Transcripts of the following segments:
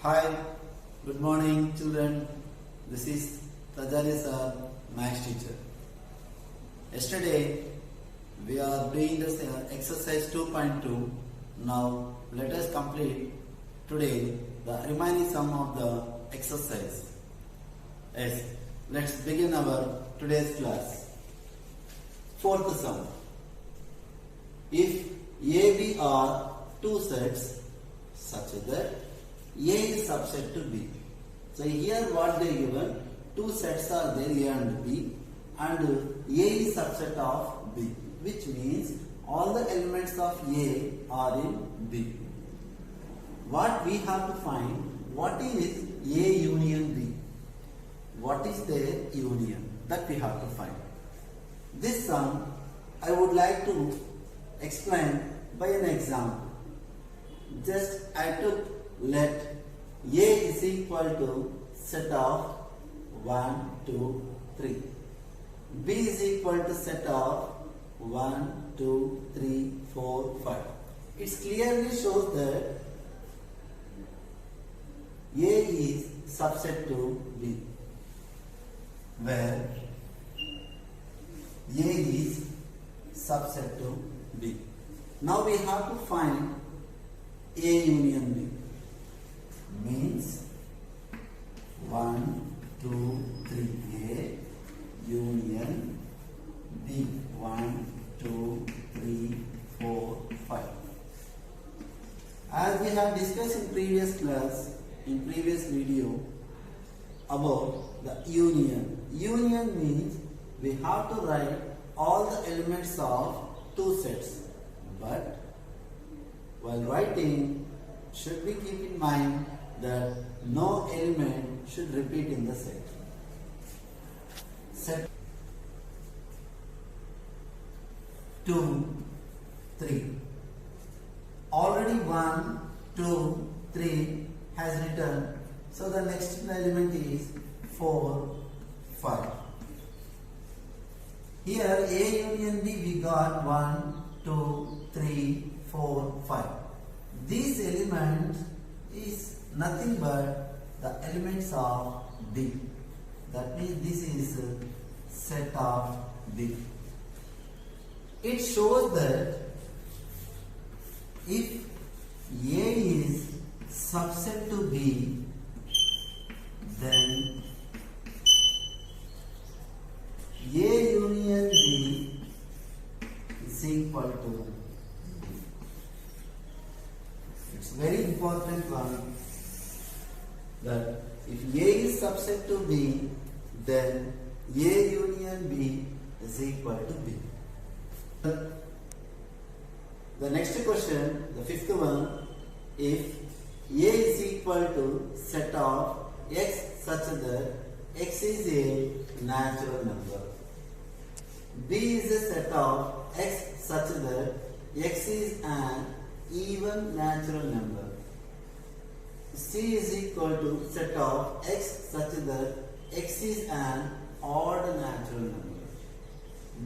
Hi, good morning children. This is Tajali sir, Maths teacher. Yesterday we are doing this exercise 2.2. Now let us complete today the remaining sum of the exercise. Yes, let's begin our today's class. Fourth sum. If AB are two sets such that A is subset to B. So here what they given, two sets are there, A and B, and A is subset of B, which means all the elements of A are in B. What we have to find, what is A union B? What is their union? That we have to find. This sum I would like to explain by an example. Just I took let A is equal to set of 1, 2, 3. B is equal to set of 1, 2, 3, 4, 5. It clearly shows that A is subset to B, where A is subset to B. Now we have to find A union B. Means 1, 2, 3 A union B. 1, 2, 3, 4, 5. As we have discussed in previous class, in previous video about the union. Union means we have to write all the elements of two sets. But while writing, should we keep in mind that no element should repeat in the set. Set 2, 3. Already 1, 2, 3 has written. So the next element is 4, 5. Here A union B we got 1, 2, 3, 4, 5. These elements is nothing but the elements of B. That means this is set of B. It shows that if A is subset to B, then A union B is equal to B. It's very important one that if A is subset to B, then A union B is equal to B. The next question, the fifth one, if A is equal to set of X such that X is a natural number. B is a set of X such that X is an even natural number. C is equal to set of X such that X is an odd natural number.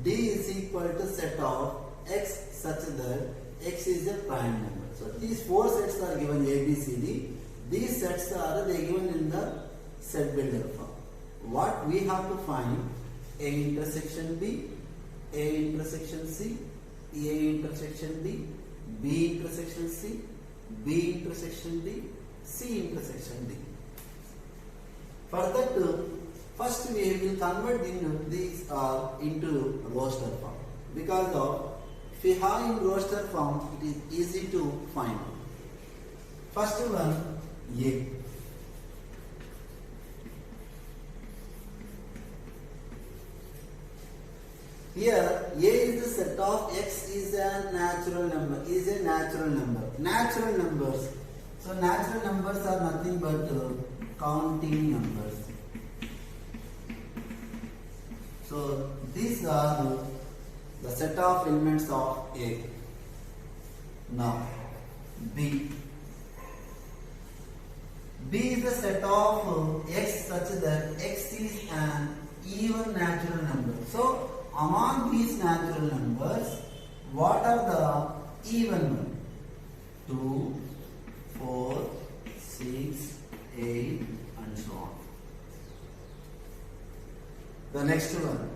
D is equal to set of X such that X is a prime number. So these four sets are given A, B, C, D. These sets are given in the set builder form. What we have to find? A intersection B, A intersection C, A intersection D, B intersection C, B intersection D, C intersection D. For that, first we will convert these into roster form. Because of if we have in roster form, it is easy to find. First one, A. Here A is the set of X is a natural number. Natural numbers. So natural numbers are nothing but counting numbers. So these are the set of elements of A. Now B. B is the set of X such that X is an even natural number. So among these natural numbers, what are the even ones? 2, 4, 6, The next one,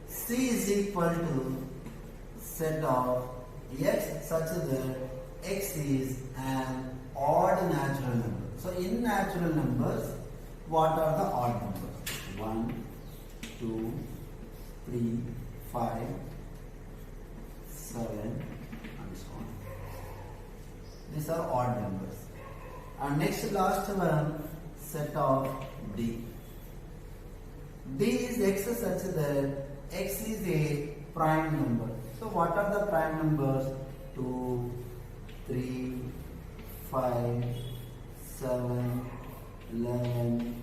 C is equal to set of x such that x is an odd natural number. So in natural numbers, what are the odd numbers? 1, 2, 3, 5, 7 and so on. These are odd numbers. And next last one, set of D. D is x such that x is a prime number. So what are the prime numbers? 2, 3, 5, 7, 11,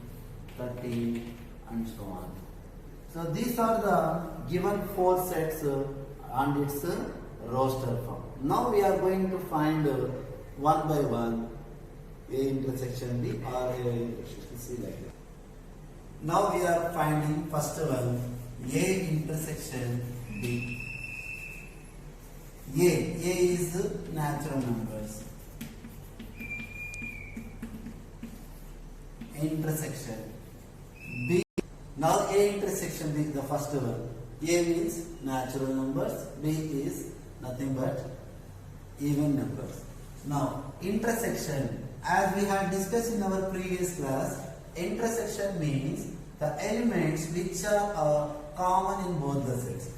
13 and so on. So these are the given 4 sets and its roster form. Now we are going to find one by one A intersection B or A intersection C like that. Now we are finding first one A intersection B. A is natural numbers. Intersection B. Now A intersection B, the first one. A means natural numbers, B is nothing but even numbers. Now intersection, as we had discussed in our previous class, intersection means the elements which are common in both the sets.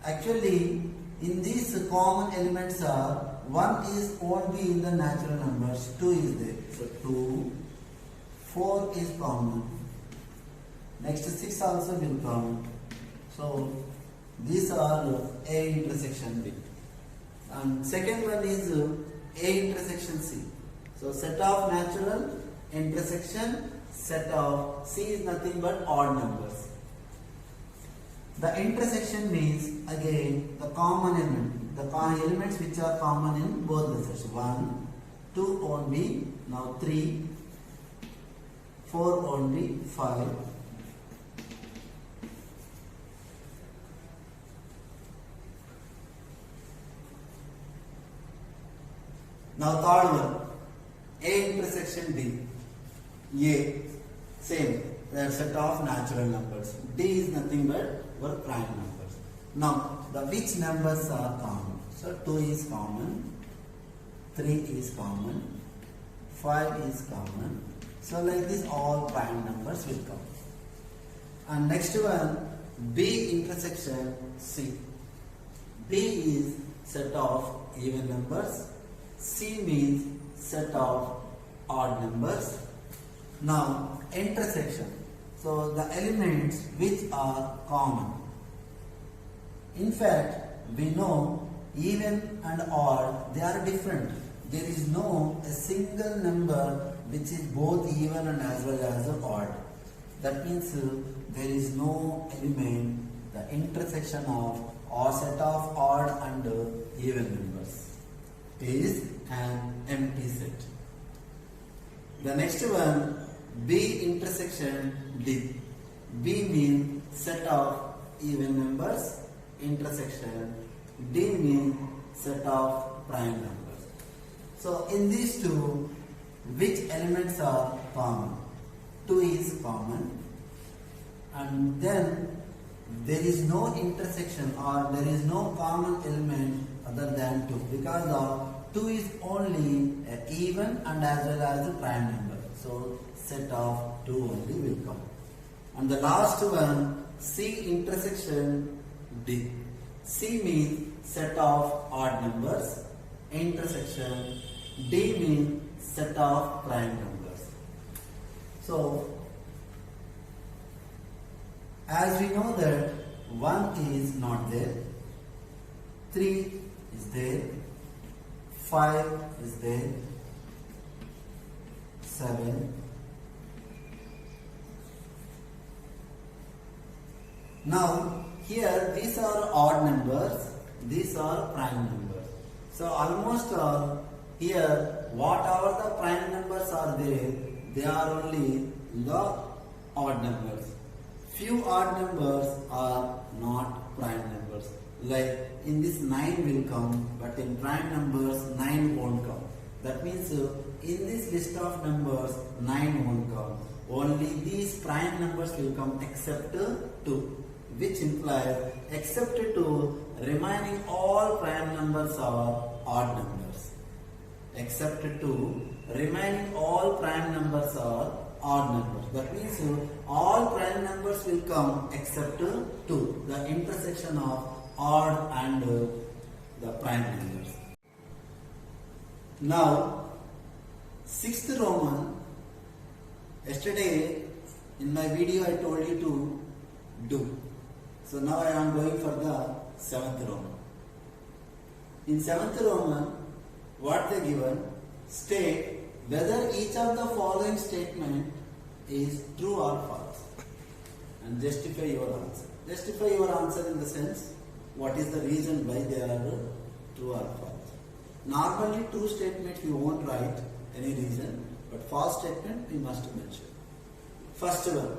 Actually, in these common elements are 1 is won't be in the natural numbers, 2 is there. So 2, 4 is common. Next 6 also will come. So these are A intersection B. And second one is A intersection C. So set of natural intersection, set of C is nothing but odd numbers. The intersection means again the common element, the elements which are common in both the sets. 1, 2 only, now 3, 4 only, 5. Now third one, A intersection D. A, same, they are set of natural numbers. D is nothing but our prime numbers. Now, the which numbers are common? So 2 is common, 3 is common, 5 is common. So like this all prime numbers will come. And next one, B intersection C. B is set of even numbers. C means set of odd numbers. Now intersection, so the elements which are common. In fact, we know even and odd, they are different. There is no a single number which is both even and as well as odd. That means there is no element, the intersection of or set of odd and even numbers is an empty set. The next one, B intersection D. B means set of even numbers, intersection. D means set of prime numbers. So in these two, which elements are common? 2 is common, and then there is no intersection or there is no common element other than 2, because of 2 is only an even and as well as a prime number. So set of 2 only will come. And the last one, C intersection D. C means set of odd numbers, intersection. D means set of prime numbers. So as we know that 1 is not there, 3 is there, 5 is there, 7. Now here these are odd numbers, these are prime numbers. So almost here whatever the prime numbers are there, they are only the odd numbers. Few odd numbers are not prime numbers. Like in this 9 will come, but in prime numbers 9 won't come. That means in this list of numbers 9 won't come. only these prime numbers will come except 2, which implies except 2, remaining all prime numbers are odd numbers. Except 2, remaining all prime numbers are odd numbers. That means all prime numbers will come except 2, the intersection of odd and the prime numbers. Now, 6th Roman, yesterday in my video I told you to do. So now I am going for the 7th Roman. In 7th Roman, what they given, state whether each of the following statement is true or false and justify your answer. Justify your answer in the sense, what is the reason why they are true or false. Normally true statement we won't write any reason, but false statement we must mention. First one,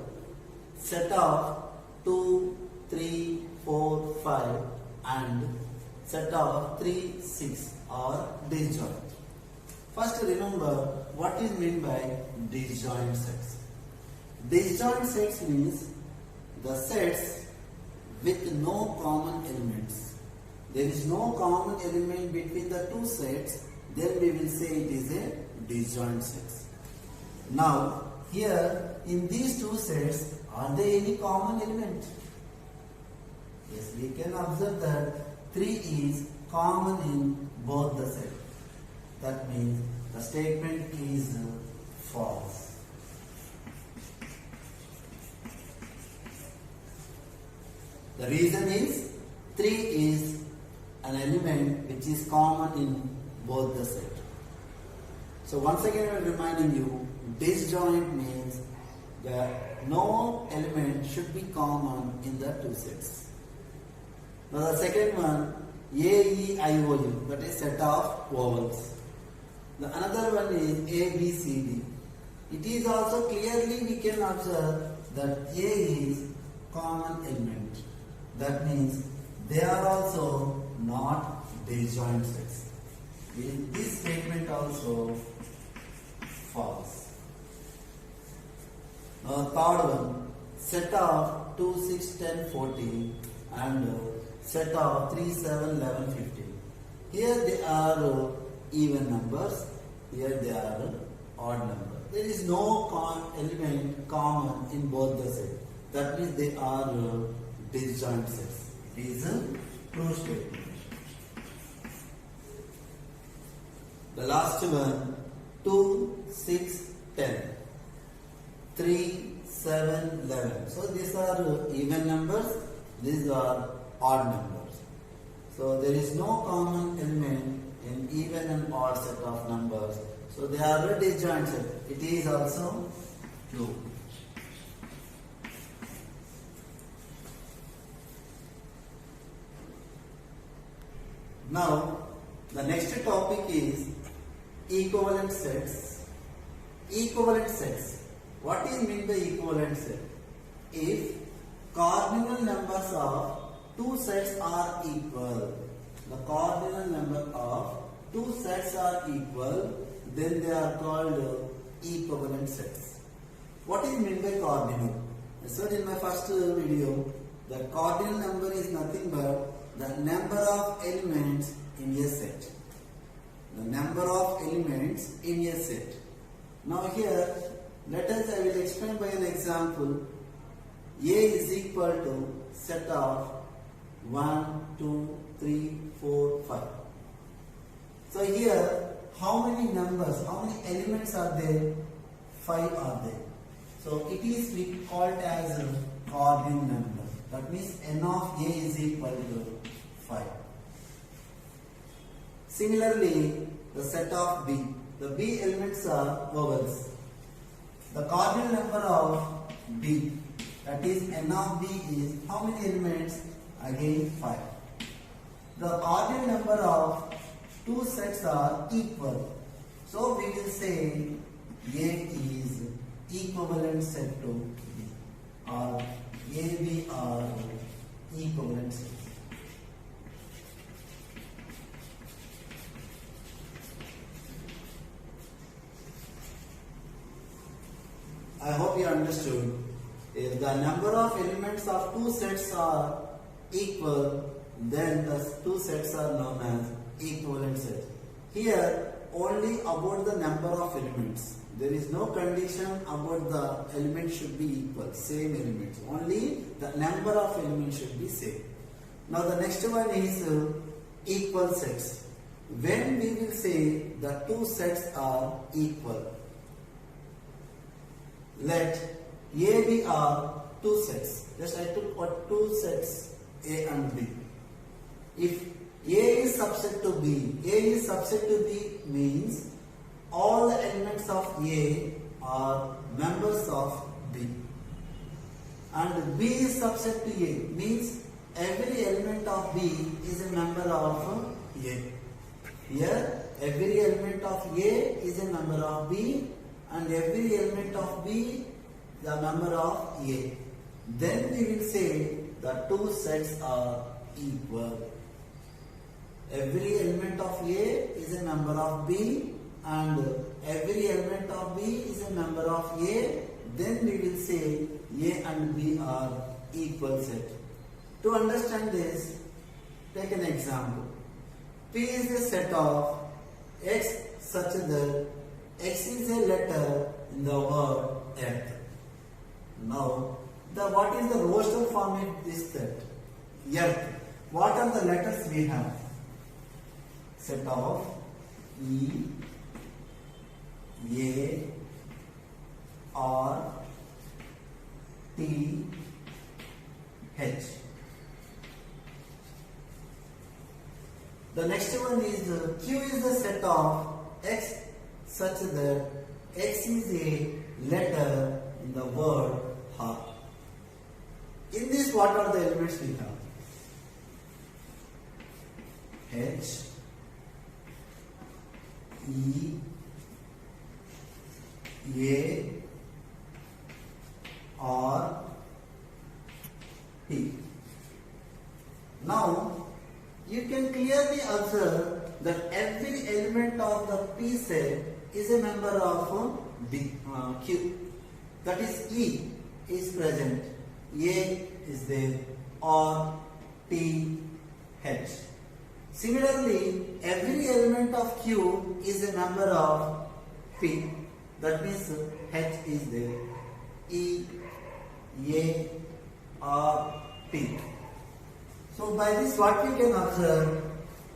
set of 2, 3, 4, 5 and set of 3, 6 are disjoint. First remember what is meant by disjoint sets. Disjoint sets means the sets with no common elements. There is no common element between the two sets, then we will say it is a disjoint sets. Now here in these two sets, are there any common element? Yes, we can observe that 3 is common in both the sets. That means the statement is false. The reason is 3 is an element which is common in both the sets. So once again I am reminding you, disjoint means that no element should be common in the two sets. Now the second one, A, E, I, O, U, that is set of vowels. The another one is A, B, C, D. It is also clearly we can observe that A is common element. That means they are also not disjoint sets. In this statement also false. Now third one, set of 2, 6, 10, 14 and set of 3, 7, 11, 15. Here they are even numbers, here they are odd numbers. There is no element common in both the sets. That means they are disjoint sets. It is a true statement. The last one, 2, 6, 10, 3, 7, 11. So these are even numbers, these are odd numbers. So there is no common element in even and odd set of numbers. So they are a disjoint set. It is also true. Now the next topic is equivalent sets. Equivalent sets. What is meant by equivalent set? If cardinal numbers of two sets are equal, the cardinal number of two sets are equal, then they are called equivalent sets. What is meant by cardinal? I said in my first video, the cardinal number is nothing but the number of elements in a set. The number of elements in a set. Now here, I will explain by an example. A is equal to set of 1, 2, 3, 4, 5. So here, how many numbers, how many elements are there? 5 are there. So it is we call it as a cardinal number. That means n of A is equal to 5. Similarly, the set of B. The B elements are vowels. The cardinal number of B, that is n of B is how many elements? Again 5. The cardinal number of two sets are equal. So we will say A is equivalent set to B, or AB are equivalent sets. I hope you understood. If the number of elements of two sets are equal, then the two sets are known as equivalent sets. Here, only about the number of elements. There is no condition about the elements should be equal, same elements. Only the number of elements should be same. Now the next one is equal sets. When we will say the two sets are equal, let A, B are two sets. Just I took what two sets A and B. If A is subset to B, A is subset to B means all the elements of A are members of B. And B is subset to A means every element of B is a member of A. Here every element of A is a member of B and every element of B the member of A. Then we will say the two sets are equal. Every element of A is a member of B and every element of B is a member of A. Then we will say A and B are equal set. To understand this, take an example. P is a set of X such that X is a letter in the word earth. Now, what is the roster form of this set? Earth. What are the letters we have? Set of E, A, R, T, H. The next one is Q is the set of X such that X is a letter in the word heart. In this, what are the elements we have? H, E, A, R, T. Now, you can clearly observe that every element of the P set is a member of Q. That is E is present, A is there, R, T, H. Similarly, every element of Q is a member of P. That means H is there, E, A, R, T. So by this what we can observe,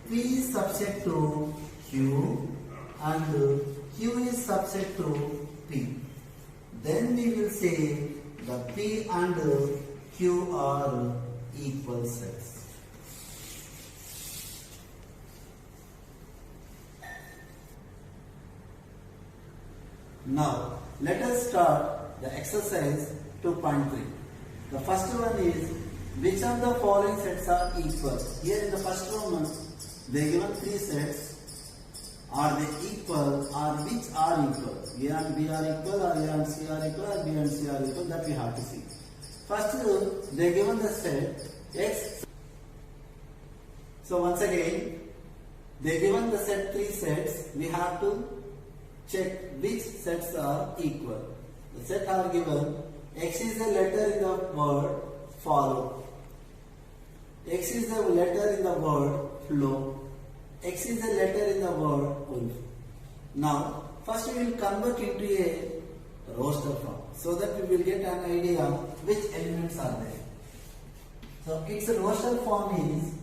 P is subset to Q and Q is subset to P. Then we will say the P and Q are equal sets. Now let us start the exercise 2.3. The first one is which of the following sets are equal? Here in the first one, they are given three sets. Are they equal or which are equal? A and B are equal or A and C are equal or B and C are equal? That we have to see. First, they are given the set X. So once again, they are given the set three sets. We have to check which sets are equal. The set are given. X is a letter in the word follow. X is a letter in the word flow. X is a letter in the word wolf. Now, first we will convert into a roster form so that we will get an idea which elements are there. So, its roster form is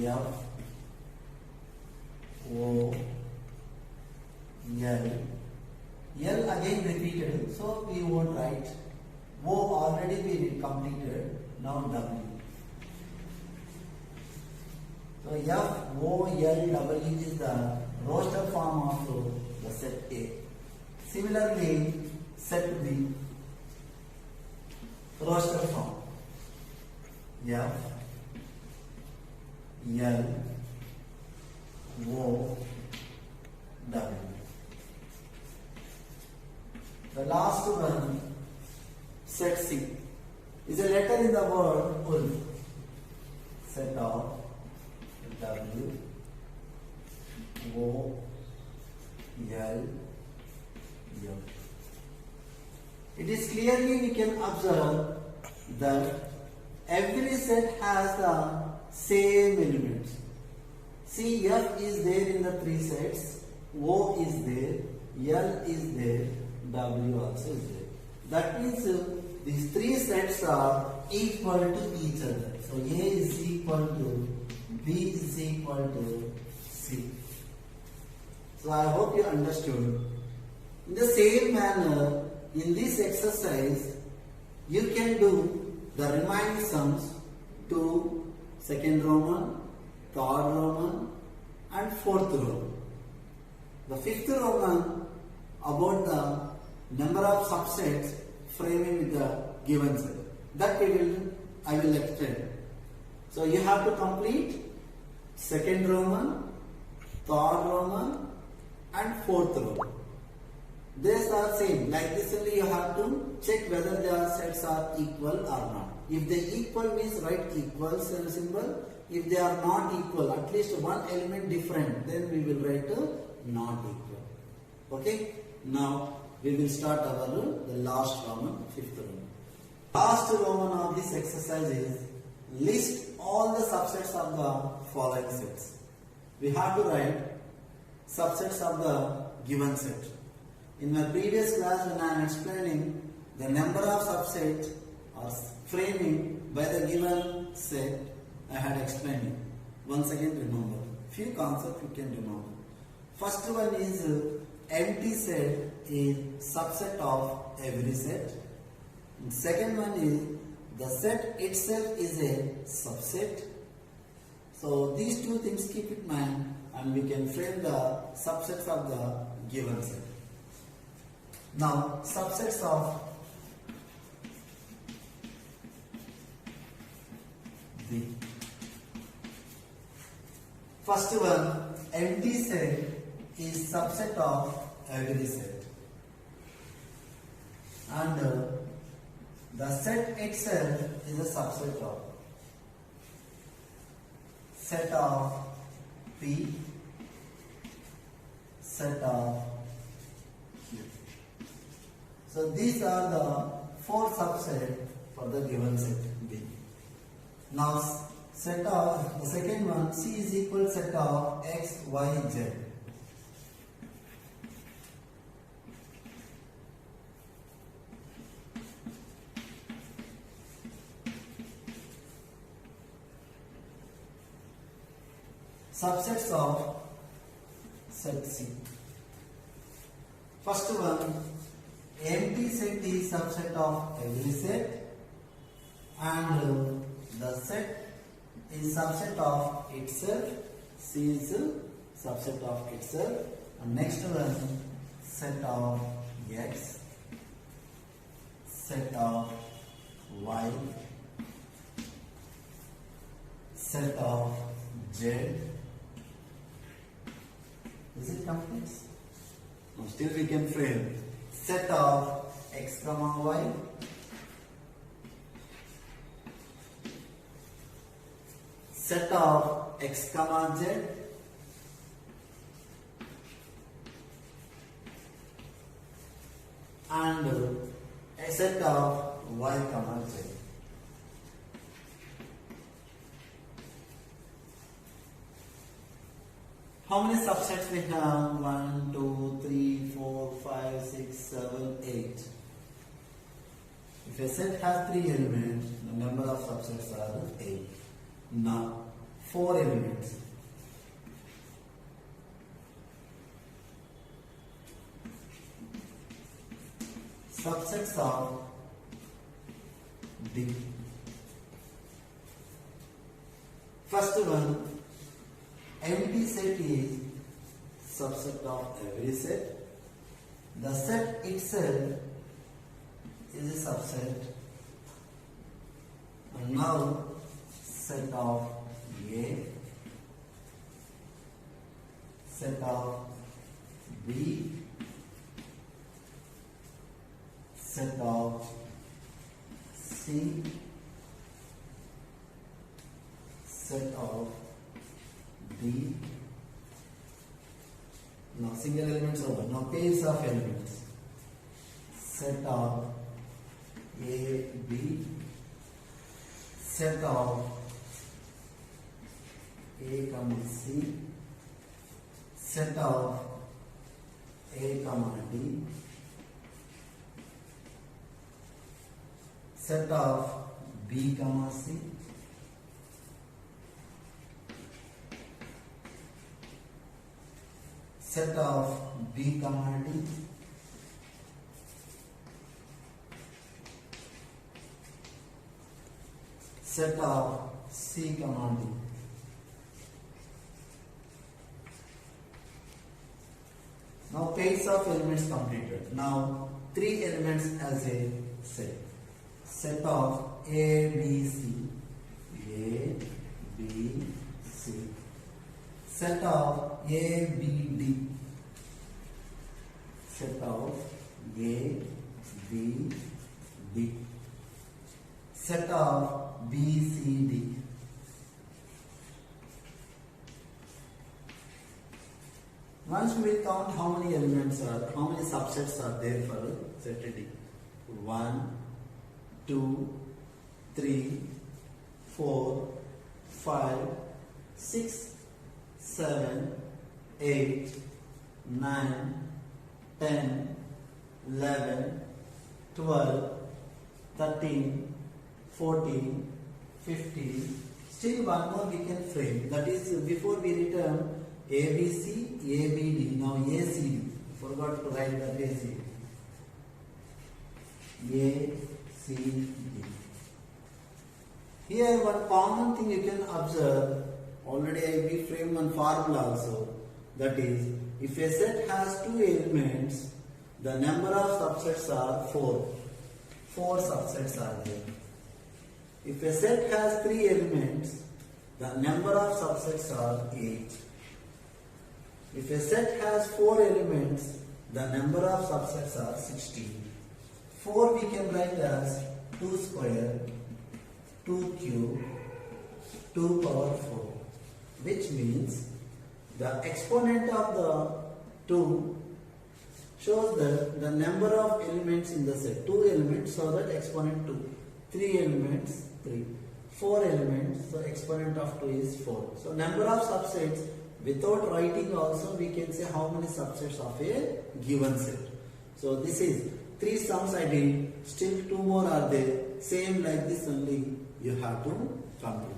F, O, L. L again repeated, so we won't write. O already we completed, now W. So F, O, L, W is the roster form of the set A. Similarly, set B, roster form F, L, O, W. The last one, set C, is a letter in the word wolf. Set of W, O, L, F. it is clearly we can observe that every set has the same elements. See, F is there in the three sets, O is there, L is there, W also is there. That means these three sets are equal to each other. So A is equal to B is equal to C. So I hope you understood. In the same manner, in this exercise, you can do the remaining sums to second Roman, third Roman and fourth Roman. The fifth Roman about the number of subsets framing with the given set. That I will explain. So you have to complete second Roman, third Roman and fourth Roman. These are same. Like this only you have to check whether their sets are equal or not. If they equal means write equal symbol. If they are not equal, at least one element different, then we will write not equal. Okay. Now we will start the last Roman, fifth Roman. Last Roman of this exercise is list all the subsets of the following sets. We have to write subsets of the given set. In my previous class, when I am explaining the number of subsets or framing by the given set, I had explained it. Once again, remember. Few concepts you can remember. First one is empty set is subset of every set. And second one is the set itself is a subset. So these two things keep in mind and we can frame the subsets of the given set. Now subsets of the first one, empty set is subset of every set, and the set itself is a subset of set of P, set of Q. So these are the four subsets for the given set B. Now set of the second one, C is equal set of X, Y, Z. Subsets of set C. First one, empty set is subset of every set, and the set is subset of itself. C is subset of itself. And next one, set of X, set of Y, set of Z. Is it complete? No, still we can frame set of X comma Y, set of X comma Z, and a set of Y comma Z. How many subsets we have? 1, 2, 3, 4, 5, 6, 7, 8. If a set has 3 elements, the number of subsets are 8. Now, 4 elements. Subsets of D. First one, empty set is subset of every set. The set itself is a subset. And now set of A, set of B, set of C, set of D. Now single elements over. Now pairs of elements. set of A, B, set of A, C, set of A, D, set of B, C, set of B, D, set of C, D. Now pairs of elements completed. Now three elements as a set. Set of A, B, C. A, B, C. Set of A, B, D. Set of A, B, D. Set of B, C, D. Once we will count how many subsets are there for set D. 1, 2, 3, 4, 5, 6, 7, 8, 9, 10, 11, 12, 13, 14, 15. Still one more we can frame. That is before we return ABC, ABD. Now ACD. Forgot to write the ACD. ACD. Here one common thing you can observe. Already I will frame one formula also. That is, if a set has two elements, the number of subsets are 4. 4 subsets are there. If a set has 3 elements, the number of subsets are 8. If a set has 4 elements, the number of subsets are 16. 4 we can write as 2 square, 2 cube, 2 power 4, which means the exponent of the 2 shows that the number of elements in the set. 2 elements, so that exponent 2. 3 elements, 3. 4 elements, so exponent of 2 is 4. So number of subsets, without writing also we can say how many subsets of a given set. So this is 3 sums I did, still 2 more are there. Same like this only you have to complete.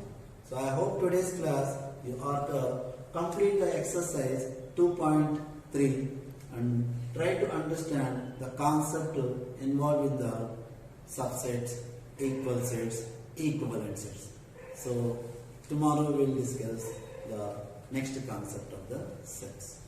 So I hope today's class you are to complete the exercise 2.3 and try to understand the concept involved with the subsets, equal sets, equivalent sets. So tomorrow we will discuss the next concept of the sets.